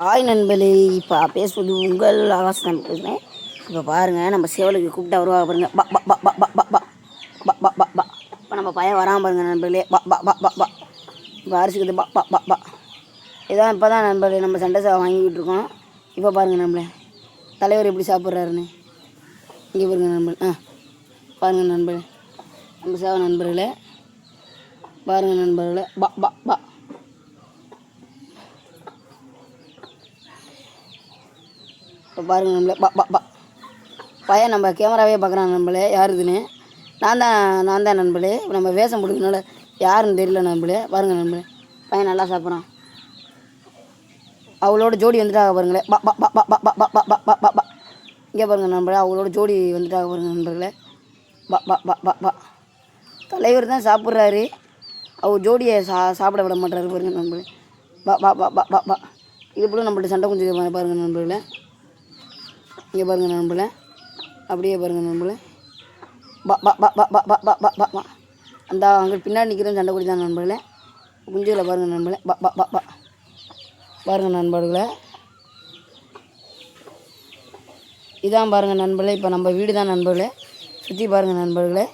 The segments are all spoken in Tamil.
ஹாய் நண்பர்களே, இப்போ பேசுவது உங்கள் ஆகாஷ் தான் பேசுகிறேன். இப்போ பாருங்கள், நம்ம சேவலுக்கு கூப்பிட்டா வருவா பாருங்க. பா பா பா பா பா பா பா பா பா பா பா. இப்போ நம்ம பையன் வராமல் பாருங்க நண்பர்களே. பா பா பா பா பா. இப்போ அரிசிக்குது பா பா பா பா. இதான் இப்போ தான் நண்பர்களே நம்ம சண்டை சேவை வாங்கிக்கிட்டு இருக்கோம். இப்போ பாருங்கள் நம்மளே தலைவர் எப்படி சாப்பிட்றாருன்னு. இங்கே பாருங்கள் நண்பர்கள். பாருங்கள் நண்பர்களே, நம்ம சேவை நண்பர்களே. பாருங்கள் நண்பர்களே. பா பா பா. இப்போ பாருங்கள் நம்மளே. பா பா பா. பையன் நம்ம கேமராவே பார்க்குறான் நண்பளே, யார் இதுன்னு. நான் தான் நண்பளே. நம்ம வேஷம் பிடிக்கனால யாருன்னு தெரியல நண்பளே. பாருங்கள் நண்பளே, பையன் நல்லா சாப்பிட்றான். அவளோட ஜோடி வந்துட்டாங்க பாருங்களே. பா பா பா பா பா பா பா பா பா பா பா. இங்கே பாருங்கள் நண்பளே, அவளோட ஜோடி வந்துட்டாங்க பாருங்கள் நண்பர்களே. பா பா பா பா பா. தலைவர் தான் சாப்பிட்றாரு, அவர் ஜோடியை சாப்பிட விட மாட்டாரு பாருங்கள் நண்பளே. பா பா பா பா பா பா. இது போல் நம்மள்ட்ட சண்டை கொஞ்சம் பாருங்கள் நண்பர்களே. இங்கே பாருங்கள் நண்பர்களே, அப்படியே பாருங்கள் நண்பர்களே. பா பா பா பா பா பா பா பா பா. அந்த அங்கே பின்னாடி நிற்கிற சண்டை குடி தான் நண்பர்களே. குஞ்சுகளை பாருங்கள் நண்பர்களே. பா பா பா பா. பாருங்கள் நண்பர்களே, இதான் பாருங்கள் நண்பர்களே. இப்போ நம்ம வீடு தான் நண்பர்களே. சுற்றி பாருங்கள் நண்பர்களே.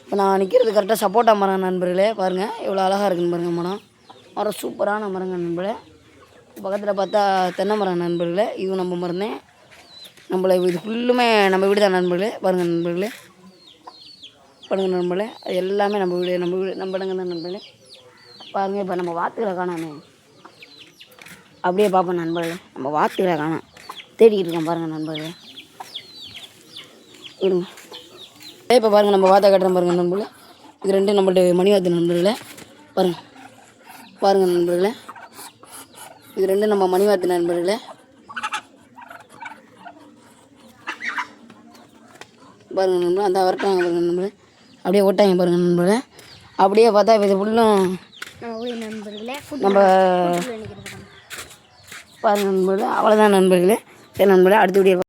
இப்போ நான் நிற்கிறது கரெக்டாக சப்போட்டா மரம் நண்பர்களே. பாருங்கள் எவ்வளோ அழகாக இருக்குன்னு பாருங்கள். மரம் சூப்பரான மரங்க நண்பர்களே. பக்கத்தில் பார்த்தா தென்னை மரம் நண்பர்களே. இதுவும் நம்ம மரம் தான். நம்மளை இது ஃபுல்லுமே நம்ம வீடு தான் நண்பர்களே. பாருங்கள் நண்பர்களே, பாருங்கள் நண்பர்களே, அது எல்லாமே நம்ம வீடு நம்ம இடங்க தான் நண்பர்களே. பாருங்கள், இப்போ நம்ம வாத்துக்களை காணாமே, அப்படியே பார்ப்போம் நண்பர்களே. நம்ம வாத்துக்களை காணோம், தேடிக்கிட்டு இருக்கோம் பாருங்கள் நண்பர்களே. இருங்க, இப்போ பாருங்கள் நம்ம வாத்தை கட்டுறோம் பாருங்கள் நண்பர்களே. இது ரெண்டும் நம்மள்ட்ட மணி வாத்து நண்பர்களே. பாருங்கள் நண்பர்களே, இது ரெண்டும் நம்ம மணி வாத்து நண்பர்களே. பாருங்கள் நண்பர்களே, அந்த வரட்டாங்க பாருங்கள் நண்பர்களே, அப்படியே ஓட்டாங்க பாருங்கள் நண்பர்களே. அப்படியே பார்த்தா இது ஃபுல்லும் நம்ம பாருங்கள் நண்பர்களே. அவ்வளோதான் நண்பர்களே. சரி நண்பர்களே, அடுத்த வீடியோ